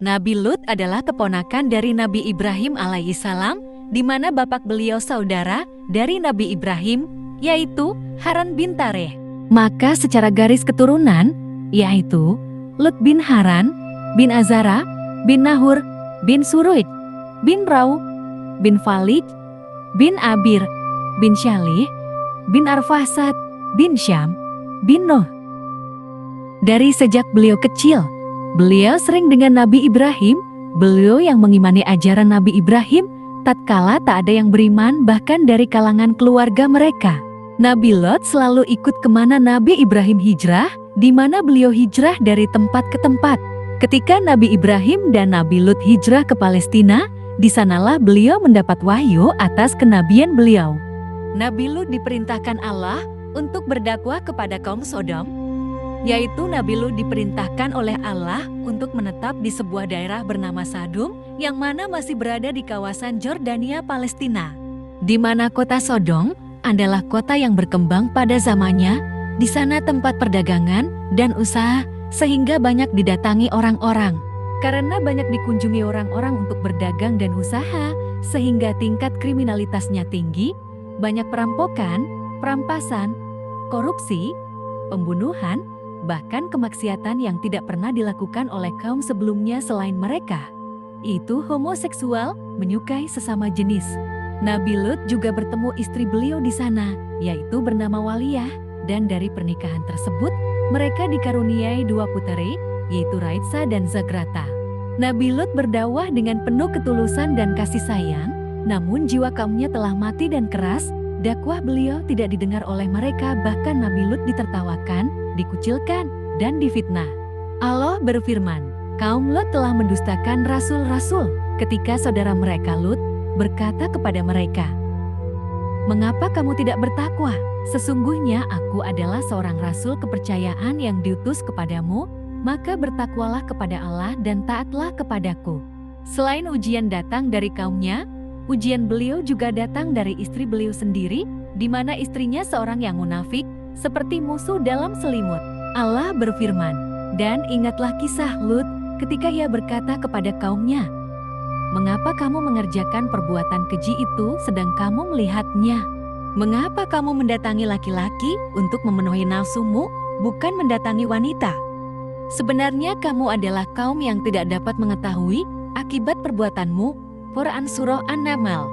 Nabi Lut adalah keponakan dari Nabi Ibrahim alaihissalam, di mana bapak beliau saudara dari Nabi Ibrahim, yaitu Haran bin Tareh. Maka secara garis keturunan, yaitu Lut bin Haran, bin Azara, bin Nahur, bin Suruj, bin Rau, bin Falij, bin Abir, bin Syalih, bin Arfasad, bin Syam, bin Nuh. Dari sejak beliau kecil, beliau sering dengan Nabi Ibrahim. Beliau yang mengimani ajaran Nabi Ibrahim, tatkala tak ada yang beriman bahkan dari kalangan keluarga mereka. Nabi Lot selalu ikut kemana Nabi Ibrahim hijrah, di mana beliau hijrah dari tempat ke tempat. Ketika Nabi Ibrahim dan Nabi Lut hijrah ke Palestina, di sanalah beliau mendapat wahyu atas kenabian beliau. Nabi Lut diperintahkan Allah untuk berdakwah kepada kaum Sodom, yaitu Nabi Lut diperintahkan oleh Allah untuk menetap di sebuah daerah bernama Sadum, yang mana masih berada di kawasan Jordania, Palestina. Di mana kota Sodom adalah kota yang berkembang pada zamannya, di sana tempat perdagangan dan usaha, sehingga banyak didatangi orang-orang. Karena banyak dikunjungi orang-orang untuk berdagang dan usaha, sehingga tingkat kriminalitasnya tinggi, banyak perampokan, perampasan, korupsi, pembunuhan, bahkan kemaksiatan yang tidak pernah dilakukan oleh kaum sebelumnya selain mereka, yaitu homoseksual, menyukai sesama jenis. Nabi Lut juga bertemu istri beliau di sana, yaitu bernama Waliyah, dan dari pernikahan tersebut, mereka dikaruniai 2 puteri, yaitu Raitsa dan Zagrata. Nabi Lut berdakwah dengan penuh ketulusan dan kasih sayang, namun jiwa kaumnya telah mati dan keras. Dakwah beliau tidak didengar oleh mereka, bahkan Nabi Lut ditertawakan, dikucilkan, dan difitnah. Allah berfirman, kaum Lot telah mendustakan rasul-rasul. Ketika saudara mereka Lut berkata kepada mereka, "Mengapa kamu tidak bertakwa? Sesungguhnya aku adalah seorang rasul kepercayaan yang diutus kepadamu, maka bertakwalah kepada Allah dan taatlah kepadaku." Selain ujian datang dari kaumnya, ujian beliau juga datang dari istri beliau sendiri, di mana istrinya seorang yang munafik, seperti musuh dalam selimut. Allah berfirman, dan ingatlah kisah Lut ketika ia berkata kepada kaumnya, "Mengapa kamu mengerjakan perbuatan keji itu sedang kamu melihatnya? Mengapa kamu mendatangi laki-laki untuk memenuhi nafsumu, bukan mendatangi wanita? Sebenarnya kamu adalah kaum yang tidak dapat mengetahui akibat perbuatanmu." Quran Surah An-Naml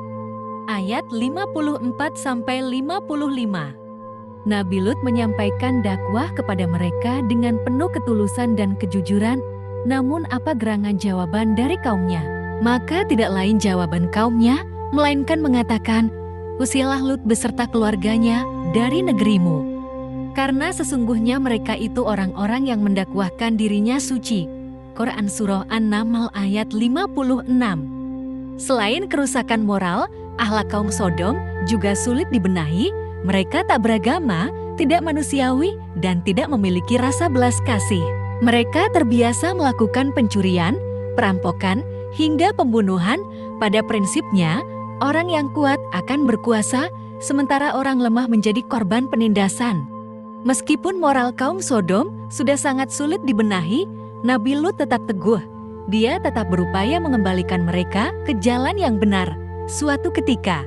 ayat 54-55. Nabi Lut menyampaikan dakwah kepada mereka dengan penuh ketulusan dan kejujuran, namun apa gerangan jawaban dari kaumnya? Maka tidak lain jawaban kaumnya, melainkan mengatakan, "Usirlah Lut beserta keluarganya dari negerimu." Karena sesungguhnya mereka itu orang-orang yang mendakwahkan dirinya suci. Quran Surah An-Naml ayat 56. Selain kerusakan moral, akhlak kaum Sodom juga sulit dibenahi. Mereka tak beragama, tidak manusiawi, dan tidak memiliki rasa belas kasih. Mereka terbiasa melakukan pencurian, perampokan, hingga pembunuhan. Pada prinsipnya, orang yang kuat akan berkuasa, sementara orang lemah menjadi korban penindasan. Meskipun moral kaum Sodom sudah sangat sulit dibenahi, Nabi Lut tetap teguh. Dia tetap berupaya mengembalikan mereka ke jalan yang benar. Suatu ketika,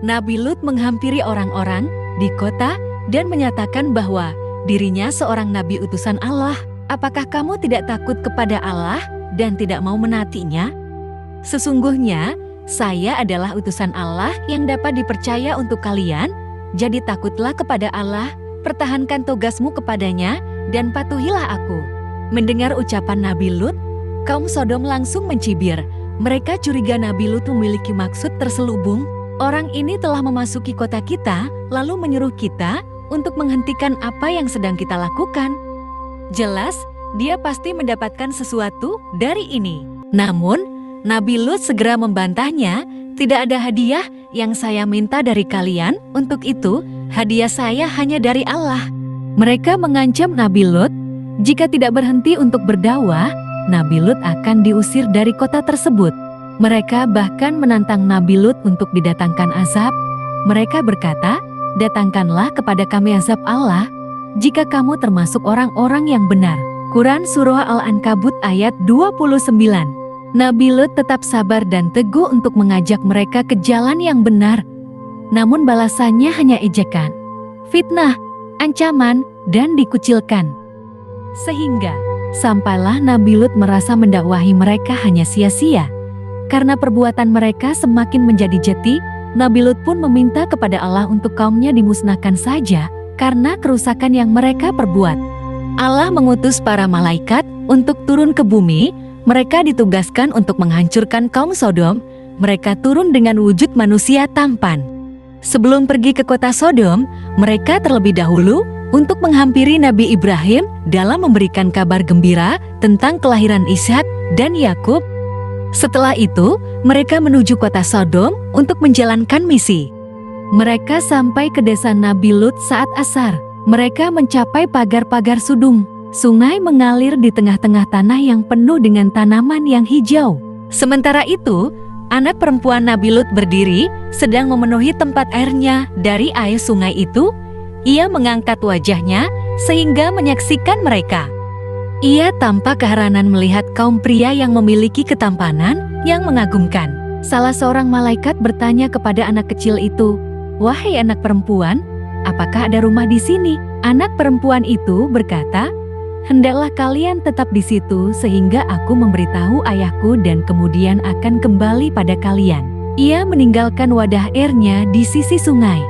Nabi Lut menghampiri orang-orang di kota dan menyatakan bahwa dirinya seorang nabi utusan Allah. "Apakah kamu tidak takut kepada Allah dan tidak mau menaatinya? Sesungguhnya, saya adalah utusan Allah yang dapat dipercaya untuk kalian. Jadi takutlah kepada Allah, pertahankan tugasmu kepadanya, dan patuhilah aku." Mendengar ucapan Nabi Lut, kaum Sodom langsung mencibir. Mereka curiga Nabi Lut memiliki maksud terselubung. Orang ini telah memasuki kota kita, lalu menyuruh kita untuk menghentikan apa yang sedang kita lakukan. Jelas, dia pasti mendapatkan sesuatu dari ini. Namun, Nabi Lut segera membantahnya, "Tidak ada hadiah yang saya minta dari kalian, untuk itu, hadiah saya hanya dari Allah." Mereka mengancam Nabi Lut, jika tidak berhenti untuk berdakwah, Nabi Lut akan diusir dari kota tersebut. Mereka bahkan menantang Nabi Lut untuk didatangkan azab. Mereka berkata, "Datangkanlah kepada kami azab Allah, jika kamu termasuk orang-orang yang benar." Quran Surah Al-Ankabut ayat 29. Nabi Lut tetap sabar dan teguh untuk mengajak mereka ke jalan yang benar. Namun balasannya hanya ejekan, fitnah, ancaman, dan dikucilkan. Sehingga sampailah Nabi Lut merasa mendakwahi mereka hanya sia-sia. Karena perbuatan mereka semakin menjadi jeti, Nabi Lut pun meminta kepada Allah untuk kaumnya dimusnahkan saja karena kerusakan yang mereka perbuat. Allah mengutus para malaikat untuk turun ke bumi. Mereka ditugaskan untuk menghancurkan kaum Sodom. Mereka turun dengan wujud manusia tampan. Sebelum pergi ke kota Sodom, mereka terlebih dahulu untuk menghampiri Nabi Ibrahim dalam memberikan kabar gembira tentang kelahiran Ishak dan Yakub. Setelah itu, mereka menuju kota Sodom untuk menjalankan misi. Mereka sampai ke desa Nabi Lut saat asar. Mereka mencapai pagar-pagar sudung. Sungai mengalir di tengah-tengah tanah yang penuh dengan tanaman yang hijau. Sementara itu, anak perempuan Nabi Lut berdiri, sedang memenuhi tempat airnya dari air sungai itu. Ia mengangkat wajahnya sehingga menyaksikan mereka. Ia tampak keheranan melihat kaum pria yang memiliki ketampanan yang mengagumkan. Salah seorang malaikat bertanya kepada anak kecil itu, "Wahai anak perempuan, apakah ada rumah di sini?" Anak perempuan itu berkata, "Hendaklah kalian tetap di situ sehingga aku memberitahu ayahku dan kemudian akan kembali pada kalian." Ia meninggalkan wadah airnya di sisi sungai.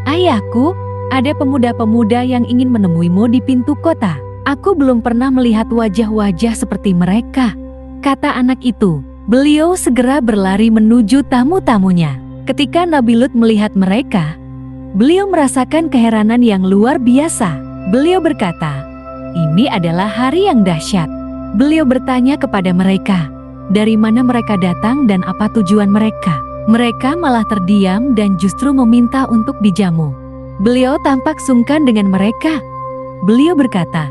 "Ayahku, ada pemuda-pemuda yang ingin menemuimu di pintu kota. Aku belum pernah melihat wajah-wajah seperti mereka," kata anak itu. Beliau segera berlari menuju tamu-tamunya. Ketika Nabi Lut melihat mereka, beliau merasakan keheranan yang luar biasa. Beliau berkata, "Ini adalah hari yang dahsyat." Beliau bertanya kepada mereka, dari mana mereka datang dan apa tujuan mereka. Mereka malah terdiam dan justru meminta untuk dijamu. Beliau tampak sungkan dengan mereka. Beliau berkata,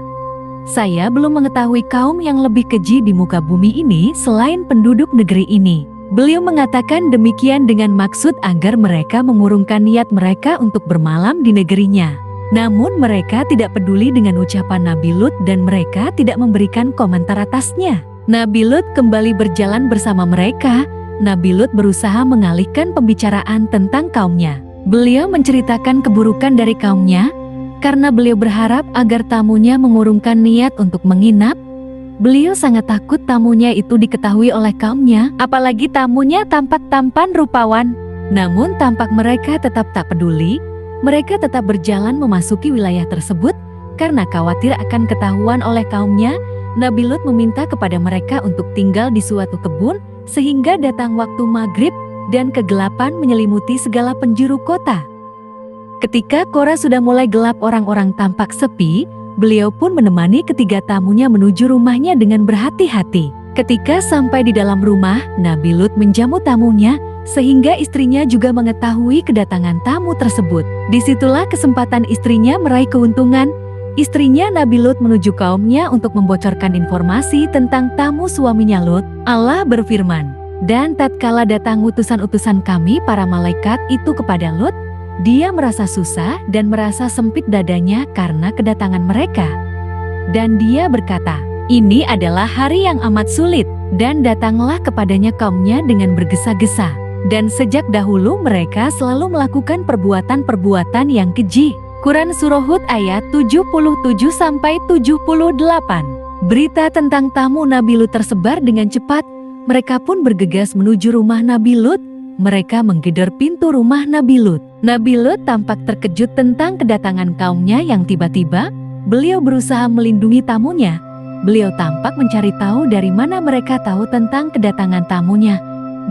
"Saya belum mengetahui kaum yang lebih keji di muka bumi ini selain penduduk negeri ini." Beliau mengatakan demikian dengan maksud agar mereka mengurungkan niat mereka untuk bermalam di negerinya. Namun mereka tidak peduli dengan ucapan Nabi Lut dan mereka tidak memberikan komentar atasnya. Nabi Lut kembali berjalan bersama mereka. Nabi Lut berusaha mengalihkan pembicaraan tentang kaumnya. Beliau menceritakan keburukan dari kaumnya. Karena beliau berharap agar tamunya mengurungkan niat untuk menginap, beliau sangat takut tamunya itu diketahui oleh kaumnya, apalagi tamunya tampak tampan rupawan. Namun tampak mereka tetap tak peduli. Mereka tetap berjalan memasuki wilayah tersebut. Karena khawatir akan ketahuan oleh kaumnya, Nabi Lut meminta kepada mereka untuk tinggal di suatu kebun, sehingga datang waktu maghrib dan kegelapan menyelimuti segala penjuru kota. Ketika kora sudah mulai gelap, orang-orang tampak sepi, beliau pun menemani ketiga tamunya menuju rumahnya dengan berhati-hati. Ketika sampai di dalam rumah, Nabi Lut menjamu tamunya, sehingga istrinya juga mengetahui kedatangan tamu tersebut. Disitulah kesempatan istrinya meraih keuntungan. Istrinya Nabi Lut menuju kaumnya untuk membocorkan informasi tentang tamu suaminya Lut. Allah berfirman, "Dan tatkala datang utusan-utusan kami para malaikat itu kepada Lut, dia merasa susah dan merasa sempit dadanya karena kedatangan mereka. Dan dia berkata, 'Ini adalah hari yang amat sulit,' dan datanglah kepadanya kaumnya dengan bergesa-gesa. Dan sejak dahulu mereka selalu melakukan perbuatan-perbuatan yang keji." Quran Surah Hud ayat 77-78. Berita tentang tamu Nabi Lut tersebar dengan cepat. Mereka pun bergegas menuju rumah Nabi Lut. Mereka menggedor pintu rumah Nabi Lut. Nabi Lut tampak terkejut tentang kedatangan kaumnya yang tiba-tiba. Beliau berusaha melindungi tamunya. Beliau tampak mencari tahu dari mana mereka tahu tentang kedatangan tamunya.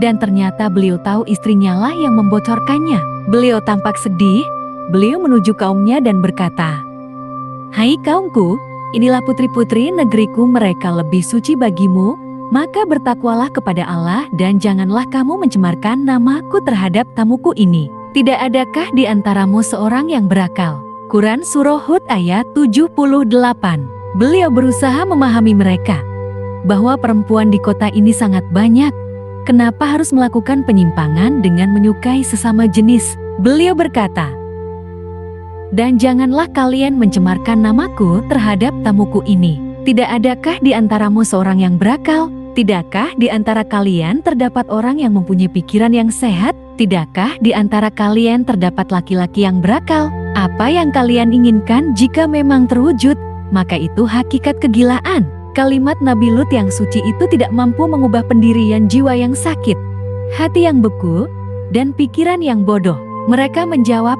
Dan ternyata beliau tahu istrinya lah yang membocorkannya. Beliau tampak sedih. Beliau menuju kaumnya dan berkata, "Hai kaumku, inilah putri-putri negeriku, mereka lebih suci bagimu. Maka bertakwalah kepada Allah dan janganlah kamu mencemarkan namaku terhadap tamuku ini. Tidak adakah di antaramu seorang yang berakal?" Quran Surah Hud ayat 78. Beliau berusaha memahami mereka bahwa perempuan di kota ini sangat banyak. Kenapa harus melakukan penyimpangan dengan menyukai sesama jenis? Beliau berkata, "Dan janganlah kalian mencemarkan namaku terhadap tamuku ini." Tidak adakah di antaramu seorang yang berakal? Tidakkah di antara kalian terdapat orang yang mempunyai pikiran yang sehat? Tidakkah di antara kalian terdapat laki-laki yang berakal? Apa yang kalian inginkan jika memang terwujud, maka itu hakikat kegilaan. Kalimat Nabi Lut yang suci itu tidak mampu mengubah pendirian jiwa yang sakit, hati yang beku, dan pikiran yang bodoh. Mereka menjawab,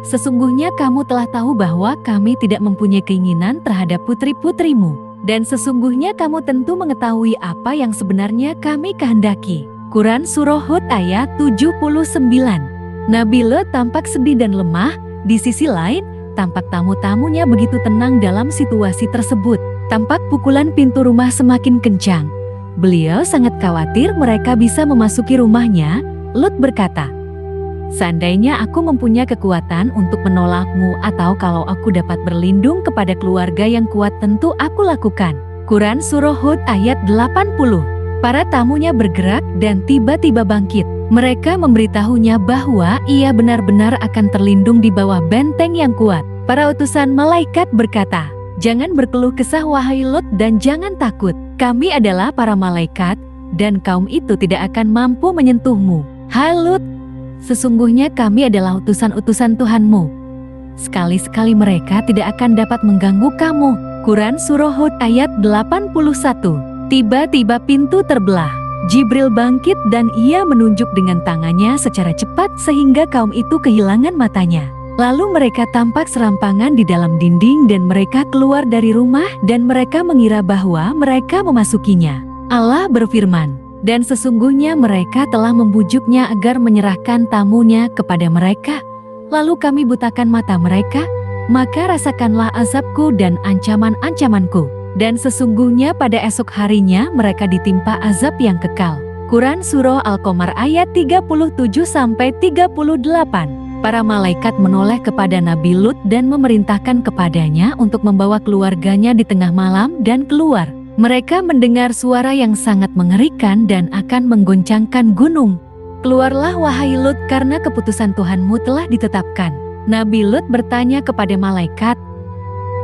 "Sesungguhnya kamu telah tahu bahwa kami tidak mempunyai keinginan terhadap putri-putrimu. Dan sesungguhnya kamu tentu mengetahui apa yang sebenarnya kami kehendaki." Quran Surah Hud ayat 79. Nabi Lut tampak sedih dan lemah, di sisi lain, tampak tamu-tamunya begitu tenang dalam situasi tersebut. Tampak pukulan pintu rumah semakin kencang. Beliau sangat khawatir mereka bisa memasuki rumahnya. Lut berkata, "Seandainya aku mempunyai kekuatan untuk menolakmu atau kalau aku dapat berlindung kepada keluarga yang kuat tentu aku lakukan." Quran Surah Hud ayat 80. Para tamunya bergerak dan tiba-tiba bangkit. Mereka memberitahunya bahwa ia benar-benar akan terlindung di bawah benteng yang kuat. Para utusan malaikat berkata, "Jangan berkeluh kesah wahai Lut dan jangan takut. Kami adalah para malaikat dan kaum itu tidak akan mampu menyentuhmu. Hai Lut, sesungguhnya kami adalah utusan-utusan Tuhanmu. Sekali-sekali mereka tidak akan dapat mengganggu kamu." Quran Surah Hud ayat 81. Tiba-tiba pintu terbelah. Jibril bangkit dan ia menunjuk dengan tangannya secara cepat sehingga kaum itu kehilangan matanya. Lalu mereka tampak serampangan di dalam dinding dan mereka keluar dari rumah dan mereka mengira bahwa mereka memasukinya. Allah berfirman, "Dan sesungguhnya mereka telah membujuknya agar menyerahkan tamunya kepada mereka. Lalu kami butakan mata mereka, maka rasakanlah azabku dan ancaman-ancamanku. Dan sesungguhnya pada esok harinya mereka ditimpa azab yang kekal." Quran Surah Al-Qamar ayat 37-38. Para malaikat menoleh kepada Nabi Lut dan memerintahkan kepadanya untuk membawa keluarganya di tengah malam dan keluar. Mereka mendengar suara yang sangat mengerikan dan akan menggoncangkan gunung. "Keluarlah wahai Lut karena keputusan Tuhanmu telah ditetapkan." Nabi Lut bertanya kepada malaikat,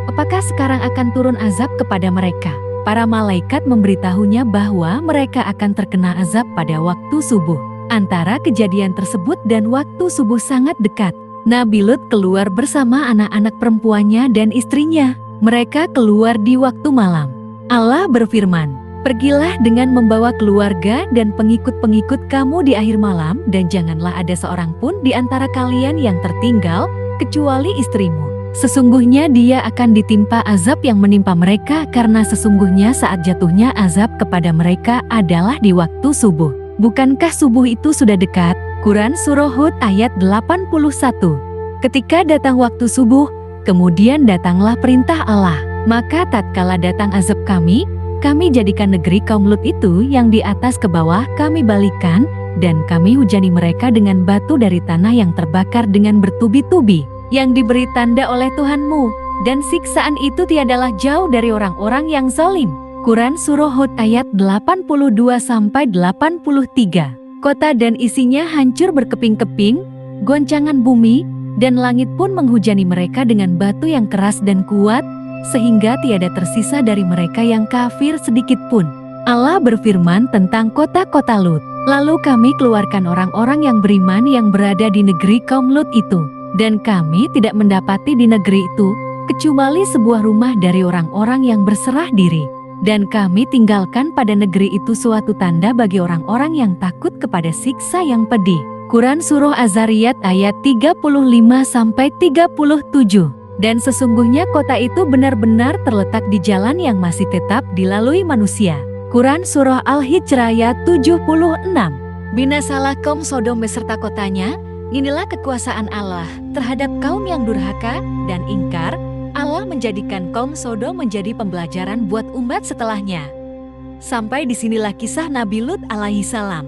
"Apakah sekarang akan turun azab kepada mereka?" Para malaikat memberitahunya bahwa mereka akan terkena azab pada waktu subuh. Antara kejadian tersebut dan waktu subuh sangat dekat. Nabi Lut keluar bersama anak-anak perempuannya dan istrinya. Mereka keluar di waktu malam. Allah berfirman, "Pergilah dengan membawa keluarga dan pengikut-pengikut kamu di akhir malam dan janganlah ada seorang pun di antara kalian yang tertinggal kecuali istrimu. Sesungguhnya dia akan ditimpa azab yang menimpa mereka karena sesungguhnya saat jatuhnya azab kepada mereka adalah di waktu subuh. Bukankah subuh itu sudah dekat?" Quran Surah Hud ayat 81. Ketika datang waktu subuh, kemudian datanglah perintah Allah. Maka tatkala datang azab kami jadikan negeri kaum Lut itu yang di atas ke bawah kami balikan dan kami hujani mereka dengan batu dari tanah yang terbakar dengan bertubi-tubi, yang diberi tanda oleh Tuhanmu, dan siksaan itu tiadalah jauh dari orang-orang yang zalim. Quran Surah Hud ayat 82-83. Kota dan isinya hancur berkeping-keping, goncangan bumi, dan langit pun menghujani mereka dengan batu yang keras dan kuat, sehingga tiada tersisa dari mereka yang kafir sedikit pun. Allah berfirman tentang kota-kota Lut, "Lalu kami keluarkan orang-orang yang beriman yang berada di negeri kaum Lut itu. Dan kami tidak mendapati di negeri itu, kecuali sebuah rumah dari orang-orang yang berserah diri. Dan kami tinggalkan pada negeri itu suatu tanda bagi orang-orang yang takut kepada siksa yang pedih." Quran Surah Az-Zariyat ayat 35-37. Dan sesungguhnya kota itu benar-benar terletak di jalan yang masih tetap dilalui manusia. Quran Surah Al-Hijr ayat 76. Binasalah kaum Sodom beserta kotanya. Inilah kekuasaan Allah terhadap kaum yang durhaka dan ingkar. Allah menjadikan kaum Sodom menjadi pembelajaran buat umat setelahnya. Sampai disinilah kisah Nabi Lut alaihi salam.